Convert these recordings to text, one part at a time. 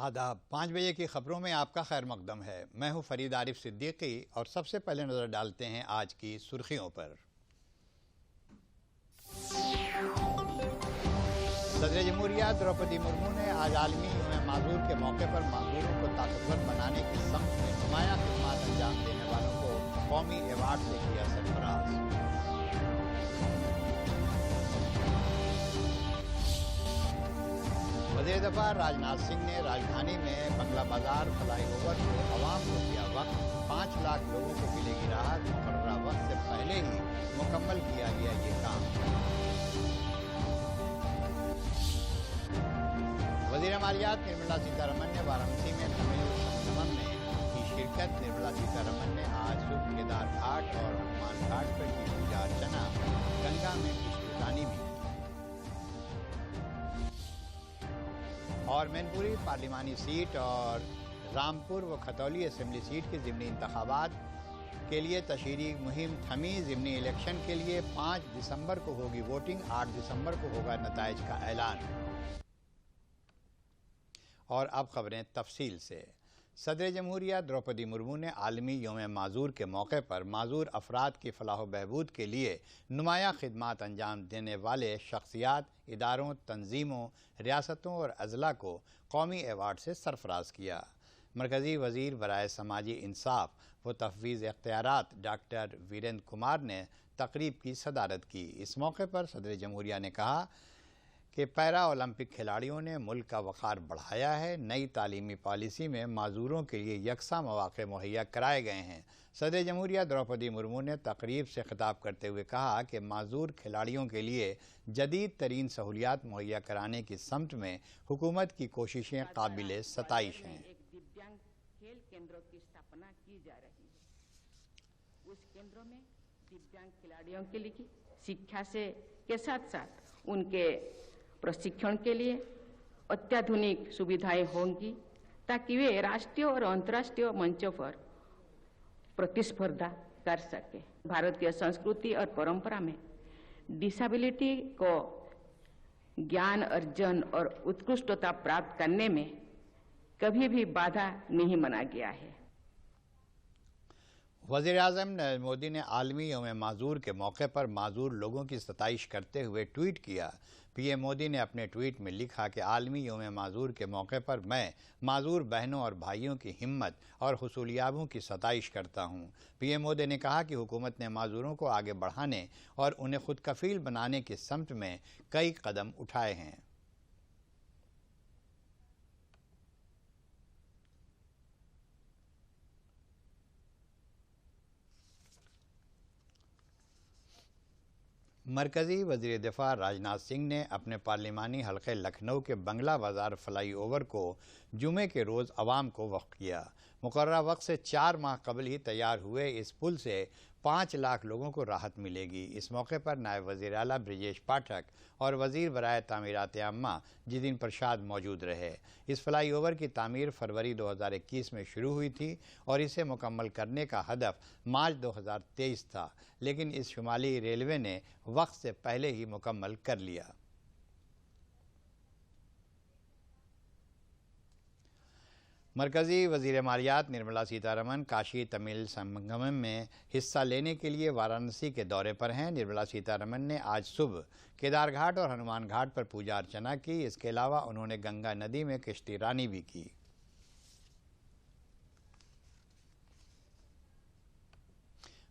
आदाब। 5 बजे की खबरों में आपका खैर मकदम है। मैं हूं फरीद आरिफ सिद्दीकी और सबसे पहले नजर डालते हैं आज की सुर्खियों पर। सदर जमहूरिया द्रौपदी मुर्मू ने आज आलमी यौम माजूर के मौके पर माजूरों को ताकतवर बनाने की समत में नुमायां खिदमत अंजाम देने वालों को कौमी अवार्ड से किया सरफराज। वज़ीर दफ़ा राजनाथ सिंह ने राजधानी में बंगला बाजार फ्लाईओवर को अवाम को किया वक्त। 5 लाख लोगों को मिलेगी राहत। मुकर्ररा वक्त से पहले ही मुकम्मल किया गया ये काम। वज़ीर मालियात निर्मला सीतारमण ने वाराणसी में तमिल संगमम में की शिरकत। निर्मला सीतारमण ने आज सुबह केदार घाट और हनुमान घाट पर की पूजा अर्चना। गंगा में पुष्करनी भी। और मैनपुरी पार्लिमानी सीट और रामपुर व खतौली असेंबली सीट के ज़िमनी इंतखाबात के लिए तशहीरी मुहिम थमी। ज़िमनी इलेक्शन के लिए 5 दिसंबर को होगी वोटिंग। 8 दिसंबर को होगा नताइज का ऐलान। और अब खबरें तफसील से। सदर जमहूरिया द्रौपदी मुर्मू ने आलमी यौम माजूर के मौके पर माजूर अफराद की फलाह बहबूद के लिए नुमायां खिदमात अंजाम देने वाले शख्सियात, इदारों, तंजीमों, रियासतों और अजला को कौमी अवार्ड से सरफराज किया। मरकज़ी वज़ीर बराए समाजी इंसाफ व तफवीज़ इख्तियारात डॉक्टर वीरेंद्र कुमार ने तकरीब की सदारत की। इस मौके पर सदर जमहूरिया ने कहा कि पैरा ओलंपिक खिलाड़ियों ने मुल्क का वक़ार बढ़ाया है। नई तालीमी पॉलिसी में माजूरों के लिए यकसा मौक़े मुहैया कराए गए हैं। सदर जमहूरिया द्रौपदी मुर्मू ने तकरीब से खिताब करते हुए कहा कि माजूर खिलाड़ियों के लिए जदीद तरीन सहूलियात मुहैया कराने की समत में हुकूमत की कोशिशें काबिल सताइश हैं। दिव्यांग खेल केंद्रों की स्थापना की जा रही है। उस केंद्रों में दिव्यांग खिलाड़ियों के लिए शिक्षा से के साथ साथ उनके प्रशिक्षण के लिए अत्याधुनिक सुविधाएं होंगी ताकि वे राष्ट्रीय और अंतर्राष्ट्रीय मंचों पर प्रतिस्पर्धा कर सके। भारतीय संस्कृति और परंपरा में डिसेबिलिटी को ज्ञान अर्जन और उत्कृष्टता प्राप्त करने में कभी भी बाधा नहीं माना गया है। वज़ीर-ए-आज़म नरेंद्र मोदी ने आलमी यौम माजूर के मौके पर माजूर लोगों की सताइश करते हुए ट्वीट किया। पीएम मोदी ने अपने ट्वीट में लिखा कि आलमी यौम माजूर के मौके पर मैं माजूर बहनों और भाइयों की हिम्मत और हुसूलियाबों की सताइश करता हूँ। पीएम मोदी ने कहा कि हुकूमत ने माजूरों को आगे बढ़ाने और उन्हें खुद कफील बनाने की समत में कई कदम उठाए हैं। मरकज़ी वज़ीर दिफ़ा राजनाथ सिंह ने अपने पार्लिमानी हल्के लखनऊ के बंगला बाजार फ्लाईओवर को जुमे के रोज़ अवाम को वक्फ किया। मुकर्ररा वक्त से 4 माह कबल ही तैयार हुए इस पुल से 5 लाख लोगों को राहत मिलेगी। इस मौके पर नायब वज़ीर आला ब्रिजेश पाठक और वज़ीर बराए तामीरात आम्मा जितिन प्रसाद मौजूद रहे। इस फ्लाईओवर की तामीर फरवरी 2021 में शुरू हुई थी और इसे मुकम्मल करने का हदफ मार्च 2023 था, लेकिन इस शुमाली रेलवे ने वक्त से पहले ही मुकम्मल कर लिया। मरकज़ी वज़ीर मालियात निर्मला सीतारमण काशी तमिल संगमम में हिस्सा लेने के लिए वाराणसी के दौरे पर हैं। निर्मला सीतारमण ने आज सुबह केदार घाट और हनुमान घाट पर पूजा अर्चना की। इसके अलावा उन्होंने गंगा नदी में किश्ती रानी भी की।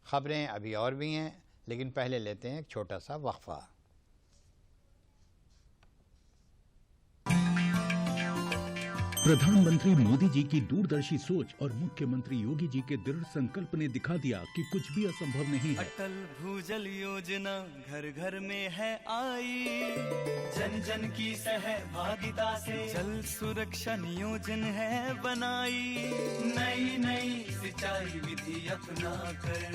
खबरें अभी और भी हैं, लेकिन पहले लेते हैं एक छोटा सा वक्फा। प्रधानमंत्री मोदी जी की दूरदर्शी सोच और मुख्यमंत्री योगी जी के दृढ़ संकल्प ने दिखा दिया कि कुछ भी असंभव नहीं है। अटल भूजल योजना घर घर में है आई। जन जन की सहभागिता से जल सुरक्षा नियोजन है बनाई। नई नई सिंचाई विधि अपना कर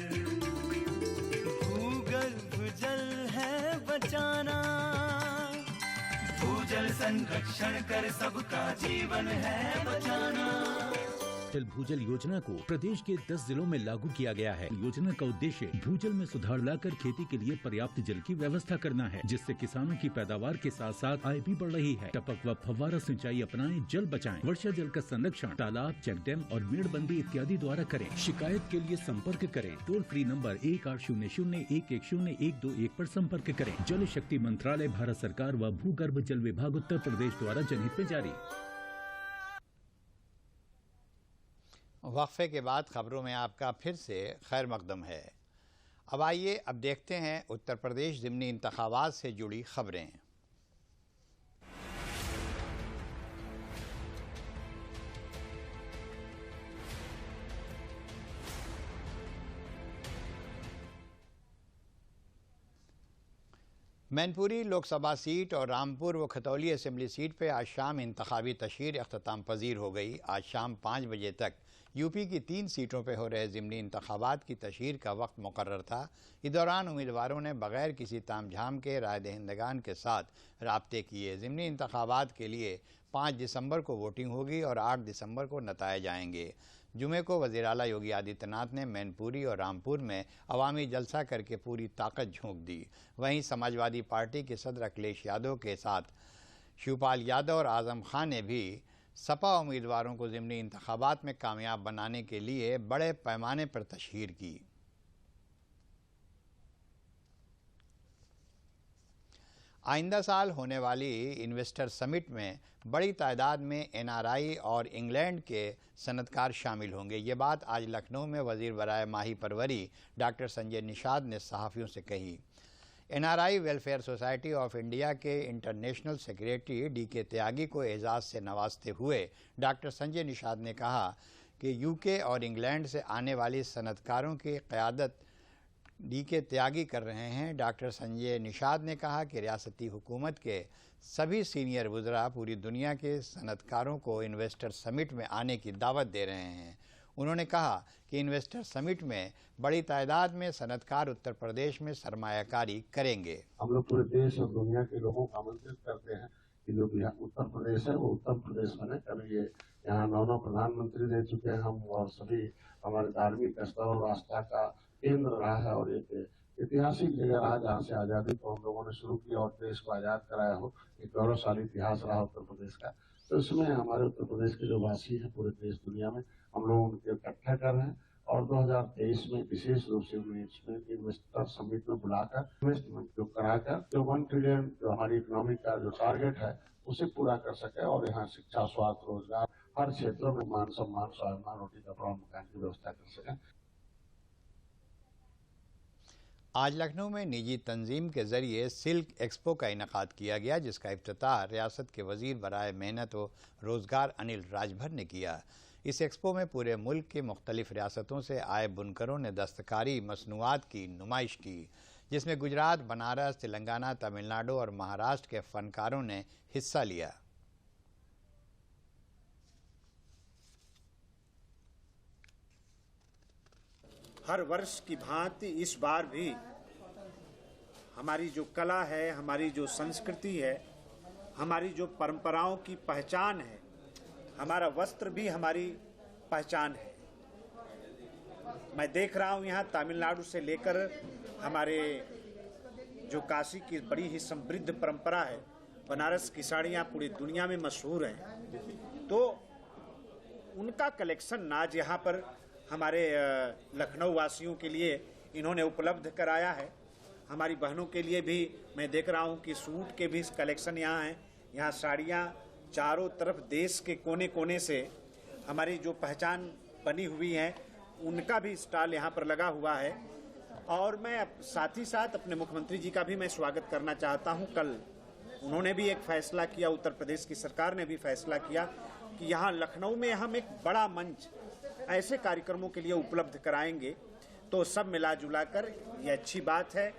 भूगर्भ जल है बचाना। भूजल संरक्षण कर सबका जीवन है बचाना। जल भूजल योजना को प्रदेश के 10 जिलों में लागू किया गया है। योजना का उद्देश्य भूजल में सुधार लाकर खेती के लिए पर्याप्त जल की व्यवस्था करना है, जिससे किसानों की पैदावार के साथ साथ आय भी बढ़ रही है। टपक व फव्वारा सिंचाई अपनाएं, जल बचाएं। वर्षा जल का संरक्षण तालाब, चेक डैम और मेड़बंदी इत्यादि द्वारा करें। शिकायत के लिए संपर्क करें। टोल फ्री नंबर 1800-110-121 पर संपर्क करें। जल शक्ति मंत्रालय, भारत सरकार व भूगर्भ जल विभाग उत्तर प्रदेश द्वारा जनहित में जारी। वक्फे के बाद खबरों में आपका फिर से खैर मकदम है। अब आइए अब देखते हैं उत्तर प्रदेश ज़िमनी इंतखाबात से जुड़ी खबरें। मैनपुरी लोकसभा सीट और रामपुर व खतौली असेंबली सीट पर आज शाम इंतखाबी तशहीर अख्ताम पजीर हो गई। आज शाम 5 बजे तक यूपी की 3 सीटों पर हो रहे ज़िमनी इंतखाबात की तशहीर का वक्त मुकर्रर था। इस दौरान उम्मीदवारों ने बगैर किसी तामझाम के राय दहिंदगान के साथ राब्ते किए। ज़िमनी इंतखाबात के लिए 5 दिसंबर को वोटिंग होगी और 8 दिसंबर को नताए जाएंगे। जुमे को वज़ीर आला योगी आदित्यनाथ ने मैनपुरी और रामपुर में अवामी जलसा करके पूरी ताकत झोंक दी। वहीं समाजवादी पार्टी के सदर अखिलेश यादव के साथ शिवपाल यादव और आज़म खान ने भी सपा उम्मीदवारों को ज़िमनी इंतखाबात में कामयाब बनाने के लिए बड़े पैमाने पर तशहीर की। आइंदा साल होने वाली इन्वेस्टर समिट में बड़ी तादाद में NRI और इंग्लैंड के सनतकार शामिल होंगे। ये बात आज लखनऊ में वज़ीर बराए माही परवरी डॉक्टर संजय निषाद ने सहाफ़ियों से कही। NRI welfare society of India के इंटरनेशनल सेक्रेटरी DK त्यागी को एजाज़ से नवाजते हुए डॉक्टर संजय निषाद ने कहा कि UK और इंग्लैंड से आने वाली सनतकारों की क़यादत DK त्यागी कर रहे हैं। डॉक्टर संजय निषाद ने कहा कि रियासती हुकूमत के सभी सीनियर वुज़रा पूरी दुनिया के सनतकारों को इन्वेस्टर समिट में आने की दावत दे रहे हैं। उन्होंने कहा कि इन्वेस्टर समिट में बड़ी तादाद में सनतकार उत्तर प्रदेश में सरमायाकारी करेंगे। हम लोग पूरे देश और दुनिया के लोगों को आमंत्रित करते हैं कि जो भी उत्तर प्रदेश है वो उत्तर प्रदेश बने। कभी ये यहाँ 9 प्रधानमंत्री रह चुके हैं हम, और सभी हमारे धार्मिक स्थल और आस्था का केंद्र रहा है और एक ऐतिहासिक जगह रहा जहाँ से आज़ादी को हम लोगों ने शुरू किया और देश को आज़ाद कराया हो। एक गौरवशाली इतिहास रहा उत्तर प्रदेश का। तो इसमें हमारे उत्तर प्रदेश के जो वासी हैं पूरे देश दुनिया में हम लोग उनके इकट्ठा कर रहे हैं और 2023 में विशेष रूप से इन्वेस्टर समिट में बुलाकर इन्वेस्टमेंट जो कराकर जो 1 ट्रिलियन जो हमारी इकोनॉमी का जो टारगेट है उसे पूरा कर सके और यहाँ शिक्षा, स्वास्थ्य, रोजगार हर क्षेत्रों में मान सम्मान, स्वाभिमान, रोटी कपड़ा मकान की व्यवस्था कर सकें। आज लखनऊ में निजी तंजीम के ज़रिए सिल्क एक्सपो का इनेकाद किया गया, जिसका इफ्तिताह रियासत के वज़ीर बराए मेहनत व रोज़गार अनिल राजभर ने किया। इस एक्सपो में पूरे मुल्क के मुख्तलिफ रियासतों से आए बुनकरों ने दस्तकारी मसनूआत की नुमाइश की, जिसमें गुजरात, बनारस, तेलंगाना, तमिलनाडु और महाराष्ट्र के फ़नकारों ने हिस्सा लिया। हर वर्ष की भांति इस बार भी हमारी जो कला है, हमारी जो संस्कृति है, हमारी जो परंपराओं की पहचान है, हमारा वस्त्र भी हमारी पहचान है। मैं देख रहा हूँ यहाँ तमिलनाडु से लेकर हमारे जो काशी की बड़ी ही समृद्ध परंपरा है, बनारस की साड़ियाँ पूरी दुनिया में मशहूर हैं। तो उनका कलेक्शन आज यहाँ पर हमारे लखनऊ वासियों के लिए इन्होंने उपलब्ध कराया है। हमारी बहनों के लिए भी मैं देख रहा हूँ कि सूट के भी कलेक्शन यहाँ हैं। यहाँ साड़ियाँ चारों तरफ देश के कोने कोने से हमारी जो पहचान बनी हुई है उनका भी स्टॉल यहाँ पर लगा हुआ है। और मैं साथ ही साथ अपने मुख्यमंत्री जी का भी मैं स्वागत करना चाहता हूँ। कल उन्होंने भी एक फैसला किया, उत्तर प्रदेश की सरकार ने भी फैसला किया कि यहाँ लखनऊ में हम एक बड़ा मंच ऐसे कार्यक्रमों के लिए उपलब्ध कराएंगे। तो सब मिला जुला कर ये अच्छी बात है।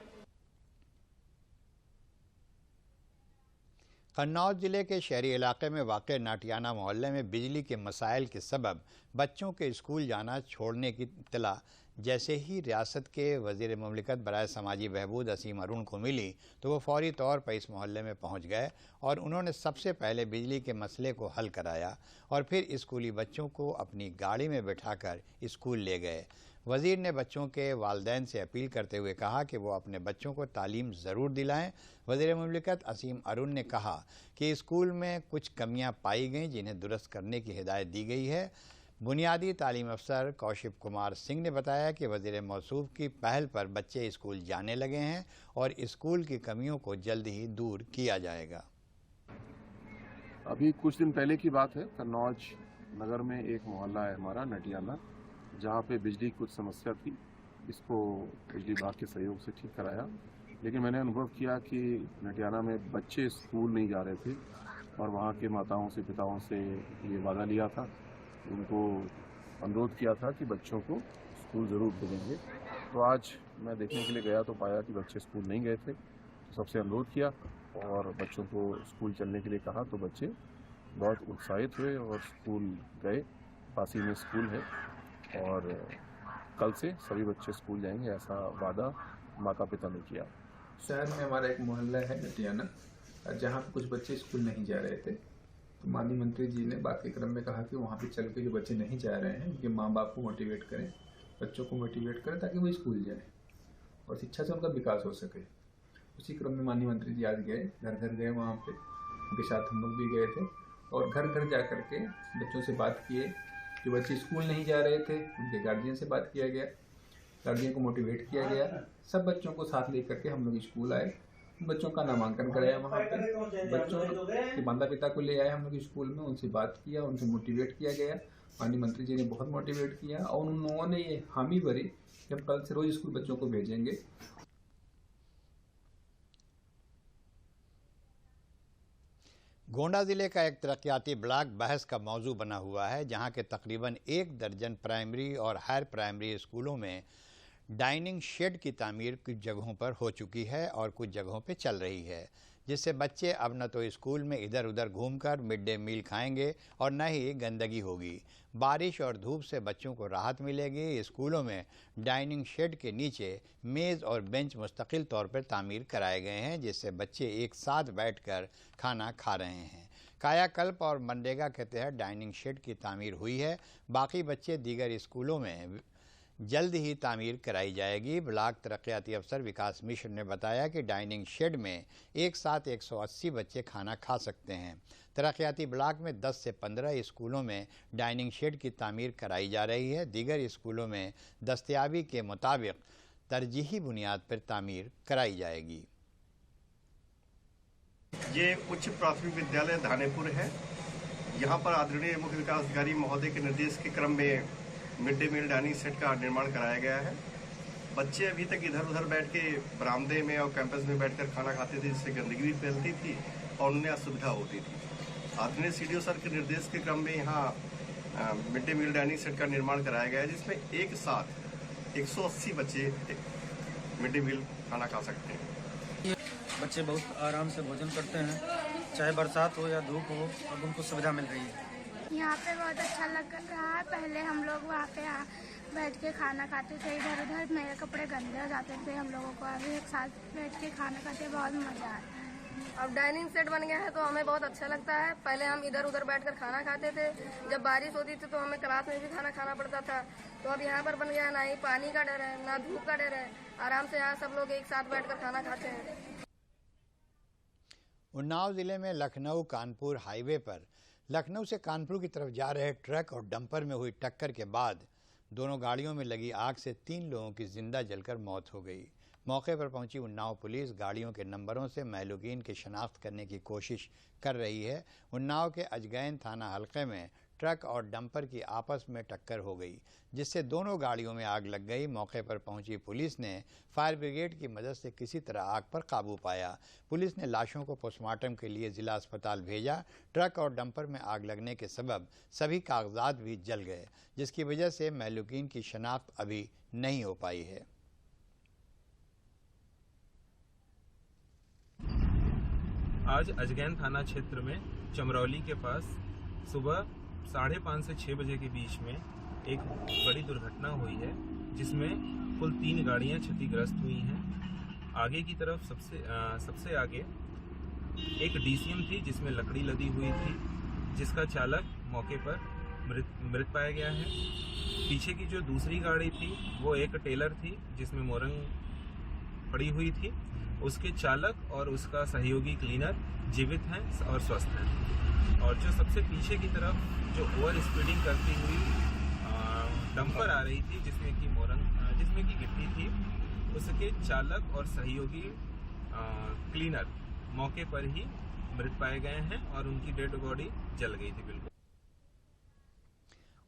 कन्नौज जिले के शहरी इलाके में वाक़ नाटियाना मोहल्ले में बिजली के मसाइल के सबब बच्चों के स्कूल जाना छोड़ने की इत्तला जैसे ही रियासत के वज़ीर मुमलिकत बराए समाजी बहबूद असीम अरुण को मिली तो वो फौरी तौर पर इस मोहल्ले में पहुंच गए और उन्होंने सबसे पहले बिजली के मसले को हल कराया और फिर स्कूली बच्चों को अपनी गाड़ी में बिठाकर स्कूल ले गए। वज़ीर ने बच्चों के वालिदैन से अपील करते हुए कहा कि वो अपने बच्चों को तालीम ज़रूर दिलाएं। वज़ीर मुमलिकत असीम अरुण ने कहा कि स्कूल में कुछ कमियां पाई गईं जिन्हें दुरुस्त करने की हिदायत दी गई है। बुनियादी तालीम अफसर कौशिक कुमार सिंह ने बताया कि वज़ीर मौसूफ की पहल पर बच्चे स्कूल जाने लगे हैं और स्कूल की कमियों को जल्द ही दूर किया जाएगा। अभी कुछ दिन पहले की बात है, कन्नौज नगर में एक मोहल्ला है हमारा नटियाना, जहाँ पे बिजली की कुछ समस्या थी। इसको बिजली विभाग के सहयोग से ठीक कराया, लेकिन मैंने अनुभव किया कि नटियाना में बच्चे स्कूल नहीं जा रहे थे और वहाँ के माताओं से पिताओं से ये वादा लिया था, उनको अनुरोध किया था कि बच्चों को स्कूल ज़रूर भेजेंगे। तो आज मैं देखने के लिए गया तो पाया कि बच्चे स्कूल नहीं गए थे। तो सबसे अनुरोध किया और बच्चों को स्कूल चलने के लिए कहा, तो बच्चे बहुत उत्साहित हुए और स्कूल गए। पास ही में स्कूल है और कल से सभी बच्चे स्कूल जाएंगे, ऐसा वादा माता पिता ने किया। शहर में हमारा एक मोहल्ला है नटियाना, जहाँ पे कुछ बच्चे स्कूल नहीं जा रहे थे। तो माननीय मंत्री जी ने बात के क्रम में कहा कि वहाँ पे चल के जो बच्चे नहीं जा रहे हैं उनके माँ बाप को मोटिवेट करें, बच्चों को मोटिवेट करें ताकि वो स्कूल जाएं और शिक्षा से उनका विकास हो सके। उसी क्रम में माननीय मंत्री जी आज गए, घर घर गए, वहाँ पे उनके साथ हम लोग भी गए थे और घर घर जा करके बच्चों से बात किए। जो बच्चे स्कूल नहीं जा रहे थे उनके गार्जियन से बात किया गया, गार्जियन को मोटिवेट किया गया। सब बच्चों को साथ लेकर के हम लोग स्कूल आए, बच्चों का नामांकन कराया, वहाँ पे बच्चों के माता पिता को ले आए हम लोग स्कूल में, उनसे बात किया, उनसे मोटिवेट किया गया। माननीय मंत्री जी ने बहुत मोटिवेट किया और उन लोगों ने ये हामी भरी कि हम कल से रोज स्कूल बच्चों को भेजेंगे। गोंडा जिले का एक तरक्याती ब्लॉक बहस का मौजू बना हुआ है, जहां के तकरीबन 1 दर्जन प्राइमरी और हायर प्राइमरी स्कूलों में डाइनिंग शेड की तामीर कुछ जगहों पर हो चुकी है और कुछ जगहों पे चल रही है, जिससे बच्चे अब न तो स्कूल में इधर उधर घूमकर मिड डे मील खाएंगे और न ही गंदगी होगी। बारिश और धूप से बच्चों को राहत मिलेगी। स्कूलों में डाइनिंग शेड के नीचे मेज़ और बेंच मुस्तकिल तौर पर तामीर कराए गए हैं, जिससे बच्चे एक साथ बैठकर खाना खा रहे हैं। कायाकल्प और मनरेगा के तहत डाइनिंग शेड की तामीर हुई है। बाकी बच्चे दीगर स्कूलों में जल्द ही तामीर कराई जाएगी। ब्लॉक तरक्याती अफसर विकास मिश्र ने बताया कि डाइनिंग शेड में एक साथ 180 बच्चे खाना खा सकते हैं। तरक्याती ब्लॉक में 10 से 15 स्कूलों में डाइनिंग शेड की तामीर कराई जा रही है। दीगर स्कूलों में दस्तयाबी के मुताबिक तरजीही बुनियाद पर तामीर कराई जाएगी। ये उच्च प्राथमिक विद्यालय धानेपुर है। यहाँ पर आदरणीय मुख्य विकास अधिकारी महोदय के निर्देश के क्रम में mid day meal dining set का निर्माण कराया गया है। बच्चे अभी तक इधर उधर बैठ के बरामदे में और कैंपस में बैठकर खाना खाते थे, जिससे गंदगी भी फैलती थी और उन्हें असुविधा होती थी। आदरणीय सीडीओ सर के निर्देश के क्रम में यहाँ mid day meal dining set का निर्माण कराया गया है, जिसमें एक साथ 180 बच्चे मिड डे मील खाना खा सकते हैं। बच्चे बहुत आराम से भोजन करते हैं, चाहे बरसात हो या धूप हो, अब उनको सुविधा मिल रही है। यहाँ पे बहुत अच्छा लग रहा है। पहले हम लोग वहाँ पे बैठ के खाना खाते थे, इधर उधर मेरे कपड़े गंदे हो जाते थे हम लोगों को। अभी एक साथ बैठ के खाना खाते बहुत मजा आता है। अब डाइनिंग सेट बन गया है तो हमें बहुत अच्छा लगता है। पहले हम इधर उधर बैठकर खाना खाते थे, जब बारिश होती थी तो हमें क्लास में भी खाना खाना पड़ता था। तो अब यहाँ पर बन गया है, ना ही पानी का डर है ना धूप का डर है, आराम से यहाँ सब लोग एक साथ बैठकर खाना खाते हैं। उन्नाव जिले में लखनऊ कानपुर हाईवे पर लखनऊ से कानपुर की तरफ जा रहे ट्रक और डंपर में हुई टक्कर के बाद दोनों गाड़ियों में लगी आग से 3 लोगों की जिंदा जलकर मौत हो गई। मौके पर पहुंची उन्नाव पुलिस गाड़ियों के नंबरों से महलूकीन की शनाख्त करने की कोशिश कर रही है। उन्नाव के अजगैन थाना हलके में ट्रक और डंपर की आपस में टक्कर हो गई, जिससे दोनों गाड़ियों में आग लग गई। मौके पर पहुंची पुलिस ने फायर ब्रिगेड की मदद से किसी तरह आग पर काबू पाया। पुलिस ने लाशों को पोस्टमार्टम के लिए जिला अस्पताल भेजा। ट्रक और डंपर में आग लगने के सबब सभी कागजात भी जल गए, जिसकी वजह से महलूकीन की शनाख्त अभी नहीं हो पाई है। आज अजगैन थाना क्षेत्र में चमरौली के पास सुबह 5:30 से 6 बजे के बीच में एक बड़ी दुर्घटना हुई है, जिसमें कुल 3 गाड़ियां क्षतिग्रस्त हुई हैं। आगे की तरफ सबसे आगे एक डीसीएम थी जिसमें लकड़ी लदी हुई थी, जिसका चालक मौके पर मृत पाया गया है। पीछे की जो दूसरी गाड़ी थी वो एक टेलर थी जिसमें मोरंग पड़ी हुई थी। उसके चालक और उसका सहयोगी क्लीनर जीवित हैं और स्वस्थ हैं। और जो सबसे पीछे की तरफ जो ओवर स्पीडिंग करती हुई डंपर आ रही थी जिसमें की गिट्टी थी, उसके चालक और सहयोगी क्लीनर मौके पर ही मृत पाए गए हैं और उनकी डेड बॉडी जल गई थी। बिल्कुल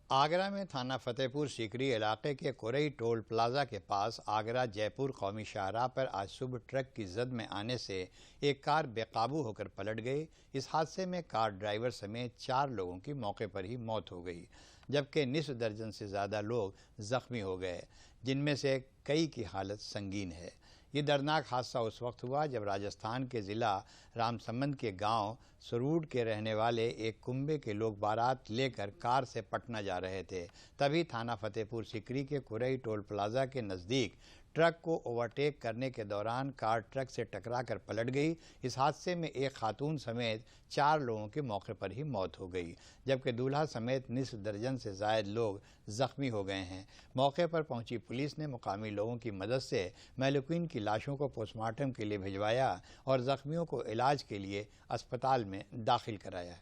आगरा में थाना फतेहपुर सीकरी इलाके के कोरई टोल प्लाजा के पास आगरा जयपुर कौमी शाहराह पर आज सुबह ट्रक की जद में आने से एक कार बेकाबू होकर पलट गई। इस हादसे में कार ड्राइवर समेत 4 लोगों की मौके पर ही मौत हो गई, जबकि निस्फ दर्जन से ज़्यादा लोग ज़ख्मी हो गए, जिनमें से कई की हालत संगीन है। ये दर्दनाक हादसा उस वक्त हुआ जब राजस्थान के ज़िला रामसमंद के गांव सरूड के रहने वाले एक कुंबे के लोग बारात लेकर कार से पटना जा रहे थे। तभी थाना फतेहपुर सीकरी के कुरई टोल प्लाजा के नज़दीक ट्रक को ओवरटेक करने के दौरान कार ट्रक से टकराकर पलट गई। इस हादसे में एक खातून समेत 4 लोगों की मौके पर ही मौत हो गई, जबकि दूल्हा समेत निस्फ दर्जन से ज़ायद लोग ज़ख्मी हो गए हैं। मौके पर पहुंची पुलिस ने मुकामी लोगों की मदद से महलूकीन की लाशों को पोस्टमार्टम के लिए भिजवाया और ज़ख्मियों को इलाज के लिए अस्पताल में दाखिल कराया।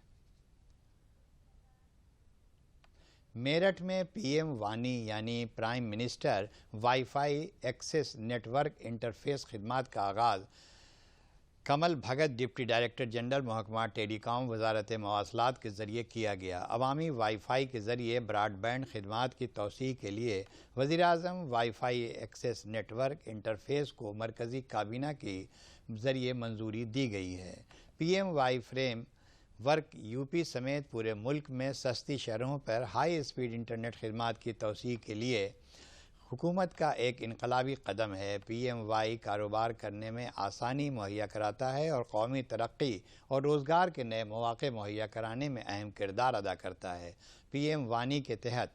मेरठ में पीएम वानी यानी prime minister wifi access network interface खिदमात का आगाज़ Kamal Bhagat deputy director general महकमा टेलीकॉम वजारत मवासलात के ज़रिए किया गया। अवामी वाईफाई के ज़रिए ब्रॉडबैंड खिदमात की तौसीक़ के लिए वज़ीर-ए-आज़म वाईफाई एक्सेस नेटवर्क इंटरफेस को मरकज़ी काबीना के ज़रिए मंजूरी दी गई है। PM Y framework UP समेत पूरे मुल्क में सस्ती शहरों पर हाई स्पीड इंटरनेट खिदमात की तौसीक़ के लिए हुकूमत का एक इनकलाबी कदम है। PMY कारोबार करने में आसानी मुहैया कराता है और कौमी तरक्की और रोज़गार के नए मौक़े मुहैया कराने में अहम किरदार अदा करता है। PM वानी के तहत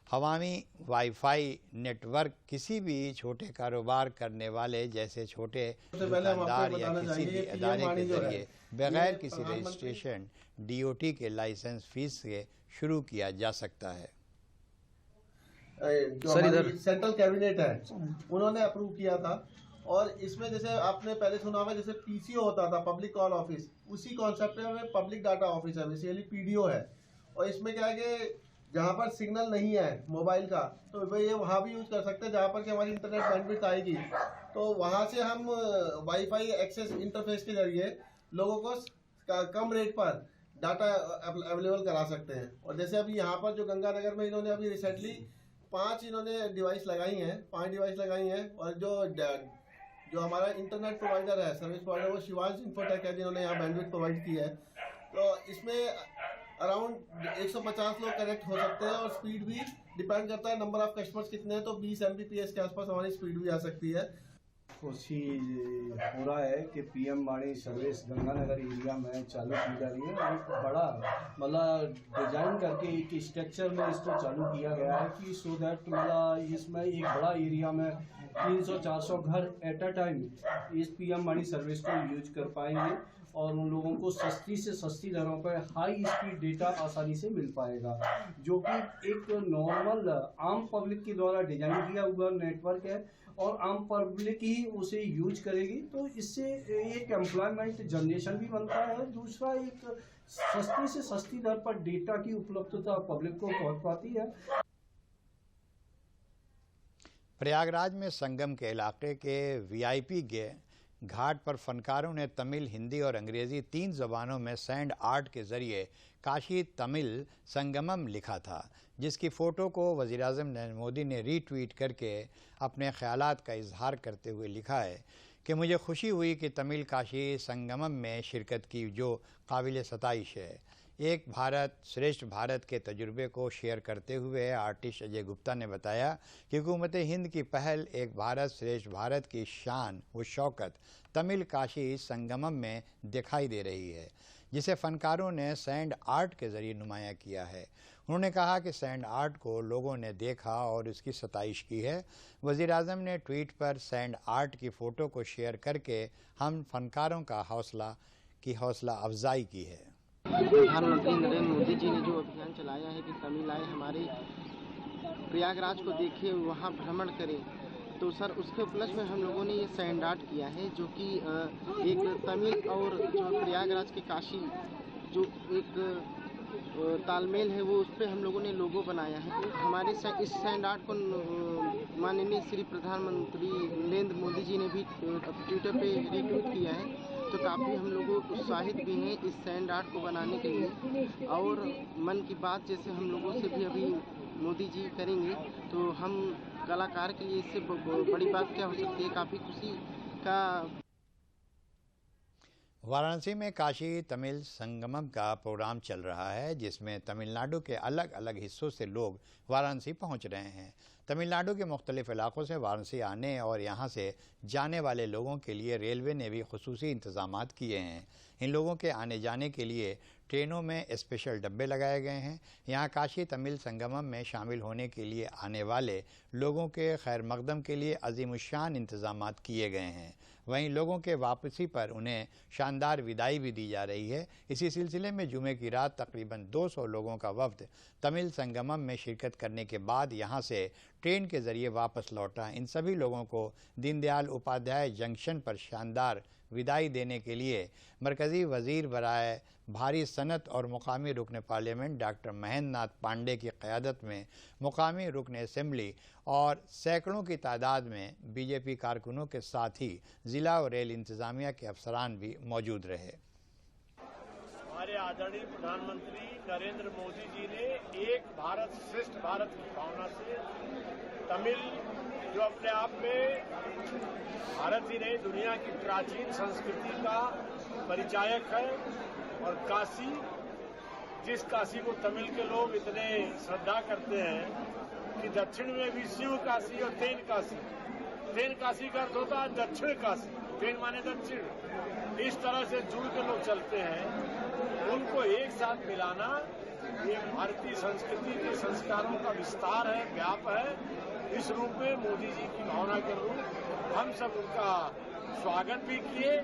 हवामी वाईफाई नेटवर्क किसी भी छोटे कारोबार करने वाले जैसे छोटे दुकानदार या किसी भी अदारे के जरिए बगैर किसी रजिस्ट्रेशन DOT के लाइसेंस फीस से शुरू किया जा सकता है। जो हमारी सेंट्रल कैबिनेट है उन्होंने अप्रूव किया था और इसमें जैसे आपने पहले सुना होगा जैसे PCO होता था पब्लिक कॉल ऑफिस, उसी कॉन्सेप्ट में पब्लिक डाटा ऑफिस है, बेसिकली PDO है। और इसमें क्या है कि जहाँ पर सिग्नल नहीं है मोबाइल का तो वे ये वहाँ भी यूज कर सकते हैं जहाँ पर कि हमारी इंटरनेट बैंडविड्थ आएगी, तो वहाँ से हम वाईफाई एक्सेस इंटरफेस के जरिए लोगों को कम रेट पर डाटा अवेलेबल करा सकते हैं। और जैसे अभी यहाँ पर जो गंगानगर में इन्होंने अभी रिसेंटली 5 डिवाइस लगाई हैं और जो हमारा इंटरनेट प्रोवाइडर है, सर्विस प्रोवाइडर, वो शिवांश इंफोटेक है जिन्होंने यहाँ बैंडविड्थ प्रोवाइड की है। तो इसमें अराउंड 150 लोग कनेक्ट हो सकते हैं और स्पीड भी डिपेंड करता है नंबर ऑफ कस्टमर्स कितने हैं, तो 20 Mbps के आसपास हमारी स्पीड भी आ सकती है। खुशी हो रहा है कि PM वाणी सर्विस गंगानगर एरिया में चालू की जा रही है और बड़ा मतलब डिजाइन करके एक स्ट्रक्चर में इसको चालू किया गया है कि सो दैट मतलब इसमें एक बड़ा एरिया में 300-400 घर एट अ टाइम इस PM वाणी सर्विस को यूज कर पाएंगे और उन लोगों को सस्ती से सस्ती दरों पर हाई स्पीड डेटा आसानी से मिल पाएगा, जो कि एक नॉर्मल आम पब्लिक के द्वारा डिजाइन किया हुआ नेटवर्क है और आम पब्लिक ही उसे यूज करेगी। तो इससे एक एम्प्लॉयमेंट जनरेशन भी बनता है, दूसरा एक सस्ती से सस्ती दर पर डेटा की उपलब्धता पब्लिक को पहुंच पाती है। प्रयागराज में संगम के इलाके के VIP घाट पर फनकारों ने तमिल, हिंदी और अंग्रेज़ी 3 ज़बानों में सैंड आर्ट के ज़रिए काशी तमिल संगमम लिखा था, जिसकी फ़ोटो को वज़ीर-ए-आज़म नरेंद्र मोदी ने रीट्वीट करके अपने ख़यालात का इजहार करते हुए लिखा है कि मुझे खुशी हुई कि तमिल काशी संगमम में शिरकत की, जो काबिल सताइश है। एक भारत श्रेष्ठ भारत के तजुर्बे को शेयर करते हुए आर्टिस्ट अजय गुप्ता ने बताया कि हुकूमत हिंद की पहल एक भारत श्रेष्ठ भारत की शान व शौकत तमिल काशी संगमम में दिखाई दे रही है, जिसे फनकारों ने सैंड आर्ट के जरिए नुमाया किया है। उन्होंने कहा कि सैंड आर्ट को लोगों ने देखा और इसकी सताइश की है। वज़ीर-ए-आज़म ने ट्वीट पर सैंड आर्ट की फ़ोटो को शेयर करके हम फनकारों का हौसला अफजाई की है। प्रधानमंत्री नरेंद्र मोदी जी ने जो अभियान चलाया है कि तमिल आए हमारे प्रयागराज को देखे, वहाँ भ्रमण करें, तो सर उसके उपलक्ष्य में हम लोगों ने ये सैंड आर्ट किया है, जो कि एक तमिल और जो प्रयागराज के काशी जो एक तालमेल है, वो उस पर हम लोगों ने लोगो बनाया है। तो हमारे इस सैंड आर्ट को माननीय श्री प्रधानमंत्री नरेंद्र मोदी जी ने भी ट्विटर पे रीट्वीट किया है, तो काफ़ी हम लोग उत्साहित भी हैं इस सैंड आर्ट को बनाने के लिए। और मन की बात जैसे हम लोगों से भी अभी मोदी जी करेंगे, तो हम कलाकार के लिए इससे बड़ी बात क्या हो सकती है, काफ़ी खुशी का। वाराणसी में काशी तमिल संगमम का प्रोग्राम चल रहा है, जिसमें तमिलनाडु के अलग अलग हिस्सों से लोग वाराणसी पहुंच रहे हैं। तमिलनाडु के मुख्तलिफ इलाकों से वाराणसी आने और यहां से जाने वाले लोगों के लिए रेलवे ने भी खुसूसी इंतजामात किए हैं। इन लोगों के आने जाने के लिए ट्रेनों में स्पेशल डब्बे लगाए गए हैं। यहाँ काशी तमिल संगमम में शामिल होने के लिए आने वाले लोगों के खैर मकदम के लिए अजीमुशान इंतजामात किए गए हैं। वहीं लोगों के वापसी पर उन्हें शानदार विदाई भी दी जा रही है। इसी सिलसिले में जुमे की रात तकरीबन 200 लोगों का वफ्द तमिल संगमम में शिरकत करने के बाद यहाँ से ट्रेन के ज़रिए वापस लौटा। इन सभी लोगों को दीनदयाल उपाध्याय जंक्शन पर शानदार विदाई देने के लिए मरकज़ी वज़ीर बराए भारी सनत और मुकामी रुकन पार्लियामेंट डॉक्टर महेंद्र नाथ पांडे की क़यादत में मुकामी रुकन असेंबली और सैकड़ों की तादाद में बीजेपी कारकुनों के साथ ही ज़िला और रेल इंतज़ामिया के अफसरान भी मौजूद रहे। हमारे आदरणीय प्रधानमंत्री नरेंद्र मोदी जी ने एक भारत श्रेष्ठ भारत की भावना से तमिल, जो अपने आप में भारत ही नहीं दुनिया की प्राचीन संस्कृति का परिचायक है, और काशी, जिस काशी को तमिल के लोग इतने श्रद्धा करते हैं कि दक्षिण में भी शिव काशी और तेन काशी, तेन काशी का अर्थ होता है दक्षिण काशी, तेन माने दक्षिण, इस तरह से जुड़ के लोग चलते हैं। उनको एक साथ मिलाना ये भारतीय संस्कृति के संस्कारों का विस्तार है, व्याप है। इस रूप में मोदी जी की भावना के अनुरूप हम सब उनका स्वागत भी किए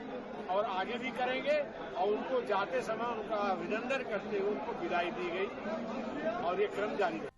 और आगे भी करेंगे, और उनको जाते समय उनका अभिनंदन करते हुए उनको विदाई दी गई और ये क्रम जारी है।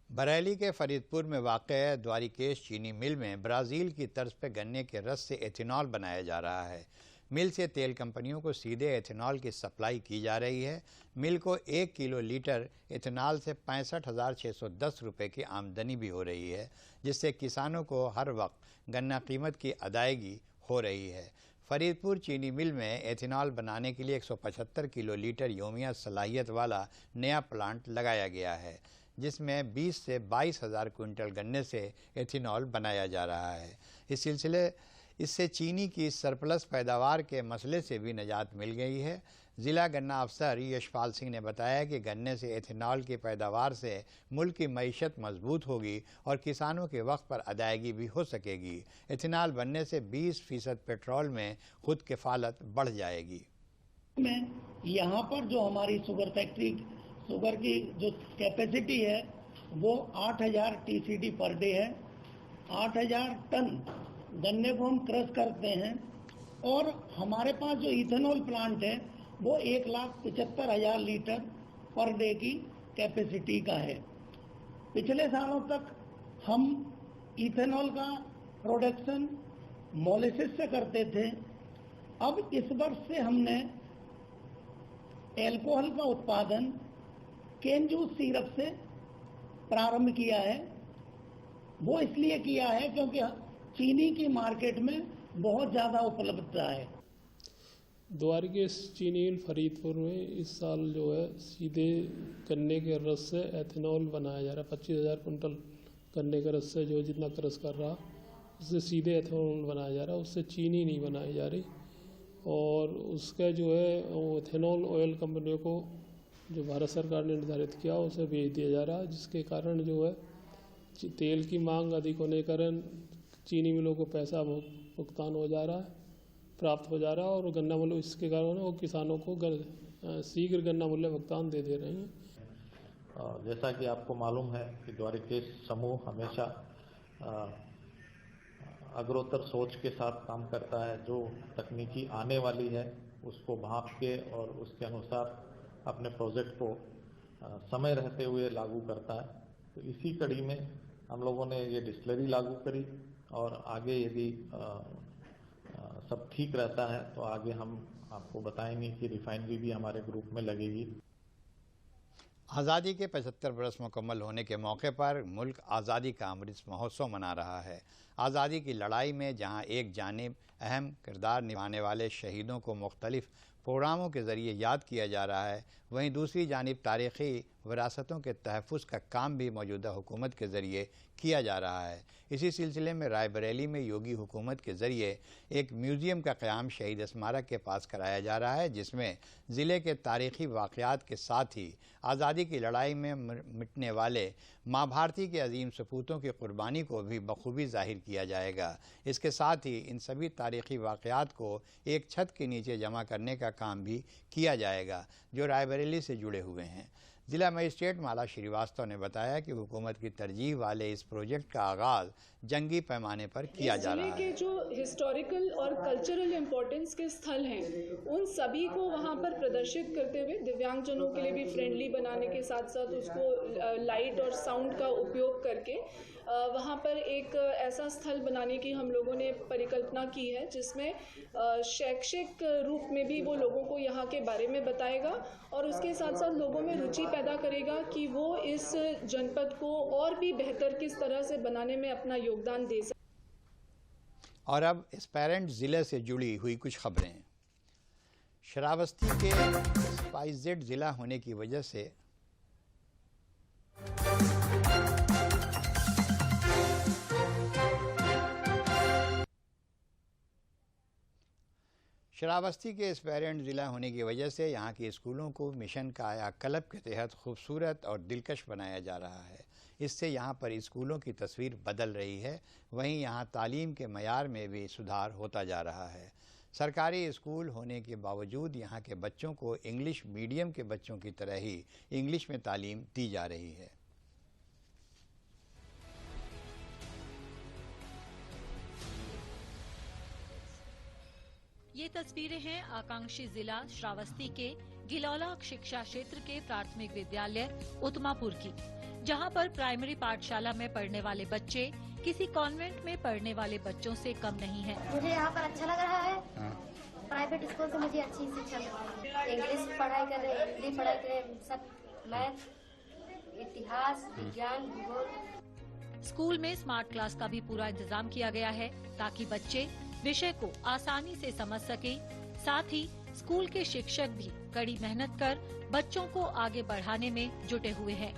बरेली के फरीदपुर में वाक़ द्वारिकेश चीनी मिल में ब्राज़ील की तर्ज पर गन्ने के रस से एथेनॉल बनाया जा रहा है। मिल से तेल कंपनियों को सीधे एथेनॉल की सप्लाई की जा रही है। मिल को 1 किलो लीटर एथेनॉल से 65,610 रुपये की आमदनी भी हो रही है, जिससे किसानों को हर वक्त गन्ना कीमत की अदायगी हो रही है। फरीदपुर चीनी मिल में एथेनॉल बनाने के लिए 175 किलो लीटर योमिया सलाहियत वाला नया प्लांट लगाया गया है, जिसमें 20 से 22 हज़ार क्विंटल गन्ने से एथेनॉल बनाया जा रहा है। इससे चीनी की सरप्लस पैदावार के मसले से भी निजात मिल गई है। ज़िला गन्ना अफसर यशपाल सिंह ने बताया कि गन्ने से एथेनॉल की पैदावार से मुल्क की मईशत मजबूत होगी और किसानों के वक्त पर अदायगी भी हो सकेगी। एथेनॉल बनने से 20% पेट्रोल में खुद किफ़ालत बढ़ जाएगी। यहाँ पर जो हमारी शुगर फैक्ट्री, शुगर की जो कैपेसिटी है वो 8,000 TCD पर डे है। 8,000 टन गन्ने को हम क्रश करते हैं, और हमारे पास जो इथेनॉल प्लांट है वो 1,75,000 लीटर पर डे की कैपेसिटी का है। पिछले सालों तक हम इथेनॉल का प्रोडक्शन मोलेसिस से करते थे। अब इस वर्ष से हमने एल्कोहल का उत्पादन केन जूस सिरप से प्रारंभ किया है। वो इसलिए किया है क्योंकि चीनी की मार्केट में बहुत ज़्यादा उपलब्धता है। द्वारिकेश चीनी मिल फरीदपुर में इस साल जो है सीधे गन्ने के रस से एथेनॉल बनाया जा रहा है। 25,000 कुंटल गन्ने के रस से जो जितना क्रश कर रहा उससे सीधे एथेनॉल बनाया जा रहा है, उससे चीनी नहीं बनाई जा रही। और उसका जो है इथेनॉल ऑयल कंपनियों को जो भारत सरकार ने निर्धारित किया उसे भेज दिया जा रहा है, जिसके कारण जो है तेल की मांग अधिक होने के कारण चीनी मिलों को पैसा भुगतान हो जा रहा है, प्राप्त हो जा रहा है और गन्ना मूल्य इसके कारण वो किसानों को शीघ्र गन्ना मूल्य भुगतान दे रहे हैं। जैसा कि आपको मालूम है कि द्वारिकेश समूह हमेशा अग्रोत्तर सोच के साथ काम करता है। जो तकनीकी आने वाली है उसको भांप के और उसके अनुसार अपने प्रोजेक्ट को समय रहते हुए लागू करता है। तो इसी कड़ी में हम लोगों ने ये डिस्टिलरी लागू करी और आगे यदि सब ठीक रहता है तो आगे हम आपको बताएंगे कि रिफाइनरी भी हमारे ग्रुप में लगेगी। आज़ादी के 75 वर्ष मुकम्मल होने के मौके पर मुल्क आज़ादी का अमृत महोत्सव मना रहा है। आज़ादी की लड़ाई में जहां एक जानिब अहम किरदार निभाने वाले शहीदों को मुख्तलिफ प्रोग्रामों के ज़रिए याद किया जा रहा है, वहीं दूसरी जानिब तारीख़ी विरासतों के तहफ़्फ़ुज़ का काम भी मौजूदा हुकूमत के ज़रिए किया जा रहा है। इसी सिलसिले में रायबरेली में योगी हुकूमत के ज़रिए एक म्यूज़ियम का क़याम शहीद स्मारक के पास कराया जा रहा है, जिसमें ज़िले के तारीख़ी वाक़यात के साथ ही आज़ादी की लड़ाई में मिटने वाले माँ भारती के अजीम सपूतों की क़ुरबानी को भी बखूबी ज़ाहिर किया जाएगा। इसके साथ ही इन सभी तारीख़ी वाक़यात को एक छत के नीचे जमा करने का काम भी किया जाएगा जो रायबरेली से जुड़े हुए हैं। जिला मजिस्ट्रेट माला श्रीवास्तव ने बताया कि हुकूमत की तरजीह वाले इस प्रोजेक्ट का आगाज़ जंगी पैमाने पर किया जा रहा है। के जो हिस्टोरिकल और कल्चरल इम्पोर्टेंस के स्थल हैं उन सभी को वहाँ पर प्रदर्शित करते हुए दिव्यांगजनों के लिए भी फ्रेंडली बनाने के साथ साथ उसको लाइट और साउंड का उपयोग करके वहाँ पर एक ऐसा स्थल बनाने की हम लोगों ने परिकल्पना की है, जिसमें शैक्षिक रूप में भी वो लोगों को यहाँ के बारे में बताएगा और उसके साथ साथ लोगों में रुचि पैदा करेगा कि वो इस जनपद को और भी बेहतर किस तरह से बनाने में अपना योगदान दे सके। और अब एस्पायरेंट ज़िले से जुड़ी हुई कुछ खबरें। श्रावस्ती के SPICEZ ज़िला होने की वजह से श्रावस्ती के एस्पायरेंट ज़िला होने की वजह से यहाँ के स्कूलों को मिशन कायाकल्प के तहत खूबसूरत और दिलकश बनाया जा रहा है। इससे यहाँ पर स्कूलों की तस्वीर बदल रही है, वहीं यहाँ तालीम के मयार में भी सुधार होता जा रहा है। सरकारी स्कूल होने के बावजूद यहाँ के बच्चों को इंग्लिश मीडियम के बच्चों की तरह ही इंग्लिश में तालीम दी जा रही है। ये तस्वीरें हैं आकांक्षी जिला श्रावस्ती के गिलौला शिक्षा क्षेत्र के प्राथमिक विद्यालय उत्मापुर की, जहां पर प्राइमरी पाठशाला में पढ़ने वाले बच्चे किसी कॉन्वेंट में पढ़ने वाले बच्चों से कम नहीं हैं। मुझे यहाँ पर अच्छा लग रहा है। प्राइवेट स्कूल से मुझे अच्छी शिक्षा मिल रही है। इंग्लिश पढ़ाई कर रहे हैं, हिंदी पढ़ाई कर रहे हैं, सब मैथ, इतिहास, विज्ञान, भूगोल। स्कूल में स्मार्ट क्लास का भी पूरा इंतजाम किया गया है ताकि बच्चे विषय को आसानी से समझ सकें। साथ ही स्कूल के शिक्षक भी कड़ी मेहनत कर बच्चों को आगे बढ़ाने में जुटे हुए हैं।